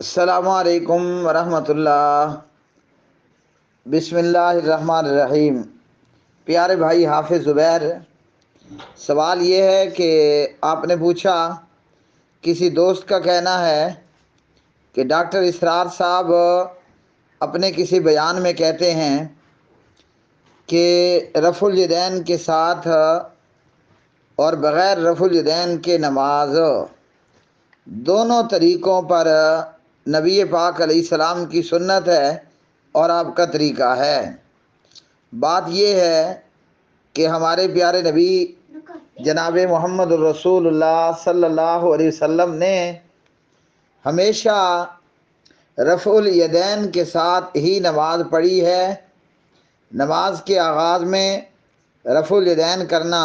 السلام علیکم ورحمۃ اللہ۔ بسم اللہ الرحمن الرحیم۔ پیارے بھائی حافظ زبیر، سوال یہ ہے کہ آپ نے پوچھا، کسی دوست کا کہنا ہے کہ ڈاکٹر اسرار صاحب اپنے کسی بیان میں کہتے ہیں کہ رفع الیدین کے ساتھ اور بغیر رفع الیدین کے نماز دونوں طریقوں پر نبی پاک علیہ السلام کی سنت ہے اور آپ کا طریقہ ہے۔ بات یہ ہے کہ ہمارے پیارے نبی جناب محمد الرسول اللہ صلی اللہ علیہ وسلم نے ہمیشہ رفع الیدین کے ساتھ ہی نماز پڑھی ہے۔ نماز کے آغاز میں رفع الیدین کرنا،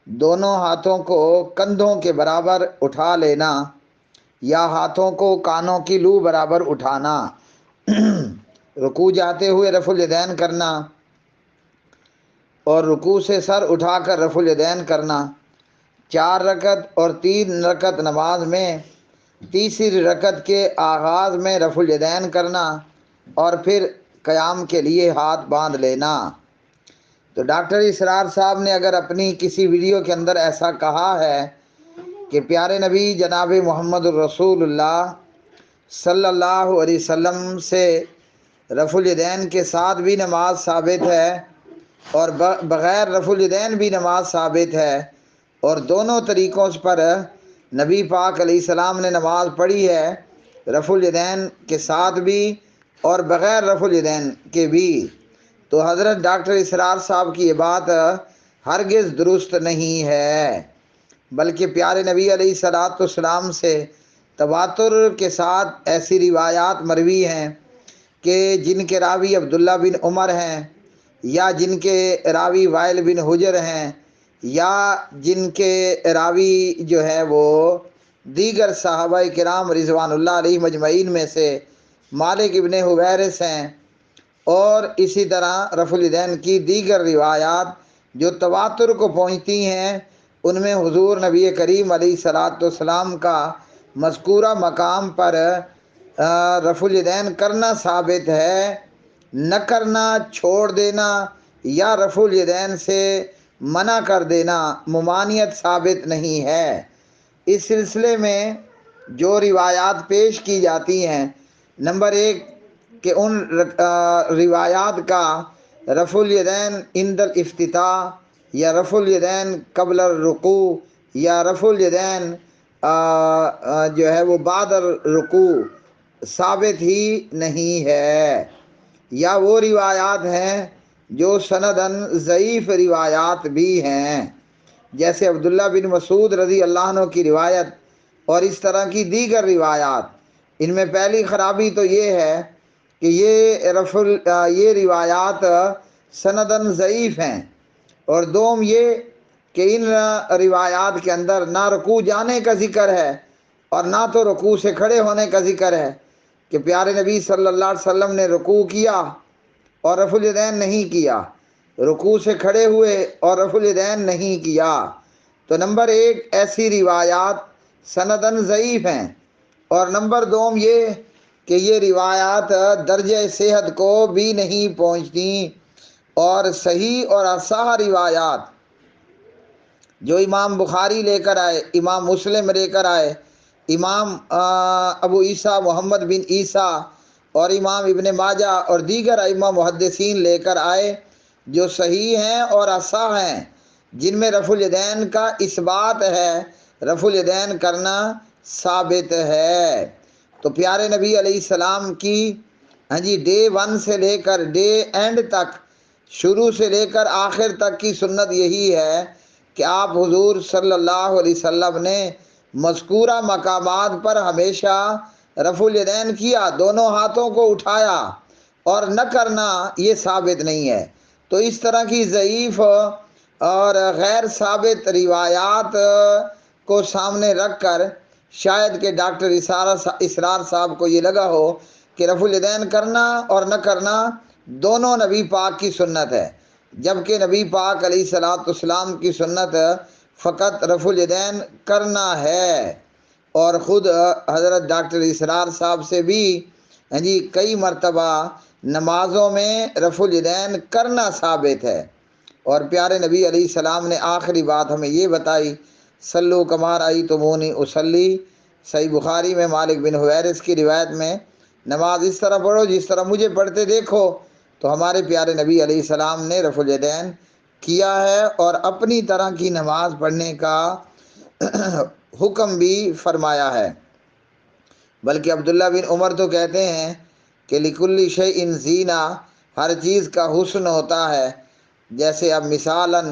دونوں ہاتھوں کو کندھوں کے برابر اٹھا لینا یا ہاتھوں کو کانوں کی لو برابر اٹھانا، رکوع جاتے ہوئے رفع الیدین کرنا اور رکوع سے سر اٹھا کر رفع الیدین کرنا، 4 رکعت اور 3 رکعت نماز میں تیسری رکعت کے آغاز میں رفع الیدین کرنا اور پھر قیام کے لیے ہاتھ باندھ لینا۔ تو ڈاکٹر اسرار صاحب نے اگر اپنی کسی ویڈیو کے اندر ایسا کہا ہے کہ پیارے نبی جناب محمد الرسول اللہ صلی اللہ علیہ وسلم سے رفع الیدین کے ساتھ بھی نماز ثابت ہے اور بغیر رفع الیدین بھی نماز ثابت ہے، اور دونوں طریقوں پر نبی پاک علیہ السلام نے نماز پڑھی ہے، رفع الیدین کے ساتھ بھی اور بغیر رفع الیدین کے بھی، تو حضرت ڈاکٹر اسرار صاحب کی یہ بات ہرگز درست نہیں ہے، بلکہ پیارے نبی علیہ الصلوۃ والسلام سے تواتر کے ساتھ ایسی روایات مروی ہیں کہ جن کے راوی عبداللہ بن عمر ہیں، یا جن کے راوی وائل بن حجر ہیں، یا جن کے راوی جو ہے وہ دیگر صحابہ کرام رضوان اللہ علیہ مجمعین میں سے مالک ابن حویرث ہیں، اور اسی طرح رفع الیدین کی دیگر روایات جو تواتر کو پہنچتی ہیں، ان میں حضور نبی کریم علیہ الصلوۃ والسلام کا مذکورہ مقام پر رفع الیدین کرنا ثابت ہے، نہ کرنا، چھوڑ دینا یا رفع الیدین سے منع کر دینا ممانعت ثابت نہیں ہے۔ اس سلسلے میں جو روایات پیش کی جاتی ہیں، نمبر 1 کہ ان روایات کا رفع الیدین عند الافتتاح یا رفع الیدین قبل الرکوع یا رفع الیدین جو ہے وہ بعد الرکوع ثابت ہی نہیں ہے، یا وہ روایات ہیں جو سنداً ضعیف روایات بھی ہیں، جیسے عبداللہ بن مسعود رضی اللہ عنہ کی روایت اور اس طرح کی دیگر روایات۔ ان میں پہلی خرابی تو یہ ہے کہ یہ روایات سنداً ضعیف ہیں، اور دوم یہ کہ ان روایات کے اندر نہ رکوع جانے کا ذکر ہے اور نہ تو رکوع سے کھڑے ہونے کا ذکر ہے کہ پیارے نبی صلی اللہ علیہ وسلم نے رکوع کیا اور رفع الیدین نہیں کیا، رکوع سے کھڑے ہوئے اور رفع الیدین نہیں کیا۔ تو نمبر 1 ایسی روایات سنداً ضعیف ہیں، اور نمبر 2 یہ کہ یہ روایات درجہ صحت کو بھی نہیں پہنچتی، اور صحیح اور اصح روایات جو امام بخاری لے کر آئے، امام مسلم لے کر آئے، امام ابو عیسیٰ محمد بن عیسیٰ اور امام ابن ماجہ اور دیگر ائمہ محدثین لے کر آئے، جو صحیح ہیں اور اصح ہیں، جن میں رفع الیدین کا اثبات ہے، رفع الیدین کرنا ثابت ہے۔ تو پیارے نبی علیہ السلام کی ڈے 1 سے لے کر ڈے اینڈ تک، شروع سے لے کر آخر تک کی سنت یہی ہے کہ آپ حضور صلی اللہ علیہ وسلم نے مذکورہ مقامات پر ہمیشہ رفع الیدین کیا، دونوں ہاتھوں کو اٹھایا، اور نہ کرنا یہ ثابت نہیں ہے۔ تو اس طرح کی ضعیف اور غیر ثابت روایات کو سامنے رکھ کر شاید کہ ڈاکٹر اسرار صاحب کو یہ لگا ہو کہ رفع الیدین کرنا اور نہ کرنا دونوں نبی پاک کی سنت ہے، جبکہ نبی پاک علیہ الصلوۃ والسلام کی سنت فقط رفع الیدین کرنا ہے، اور خود حضرت ڈاکٹر اسرار صاحب سے بھی جی کئی مرتبہ نمازوں میں رفع الیدین کرنا ثابت ہے۔ اور پیارے نبی علیہ السلام نے آخری بات ہمیں یہ بتائی، صلو کما رأیتمونی اصلی، صحیح بخاری میں مالک بن حویرث کی روایت میں، نماز اس طرح پڑھو جس طرح مجھے پڑھتے دیکھو۔ تو ہمارے پیارے نبی علیہ السلام نے رفع الیدین کیا ہے اور اپنی طرح کی نماز پڑھنے کا حکم بھی فرمایا ہے۔ بلکہ عبداللہ بن عمر تو کہتے ہیں کہ لکل شیء زینہ، ہر چیز کا حسن ہوتا ہے۔ جیسے اب مثالاً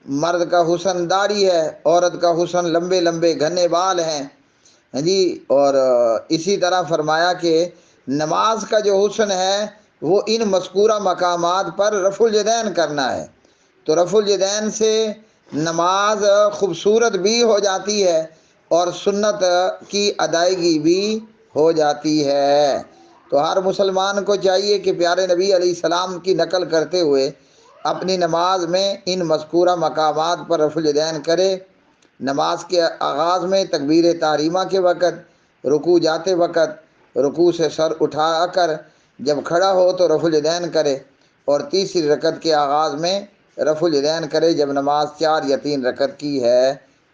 مرد کا حسن داڑھی ہے، عورت کا حسن لمبے لمبے گھنے بال ہیں جی۔ اور اسی طرح فرمایا کہ نماز کا جو حسن ہے وہ ان مذکورہ مقامات پر رفع الیدین کرنا ہے۔ تو رفع الیدین سے نماز خوبصورت بھی ہو جاتی ہے اور سنت کی ادائیگی بھی ہو جاتی ہے۔ تو ہر مسلمان کو چاہیے کہ پیارے نبی علیہ السلام کی نقل کرتے ہوئے اپنی نماز میں ان مذکورہ مقامات پر رفع الیدین کرے۔ نماز کے آغاز میں تکبیر تحریمہ کے وقت، رکوع جاتے وقت رکوع سے سر اٹھا کر جب کھڑا ہو تو رفع الیدین کرے، اور تیسری رکعت کے آغاز میں رفع الیدین کرے جب نماز 4 یا 3 رکعت کی ہے۔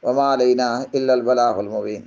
وما علینا الا البلاغ المبین۔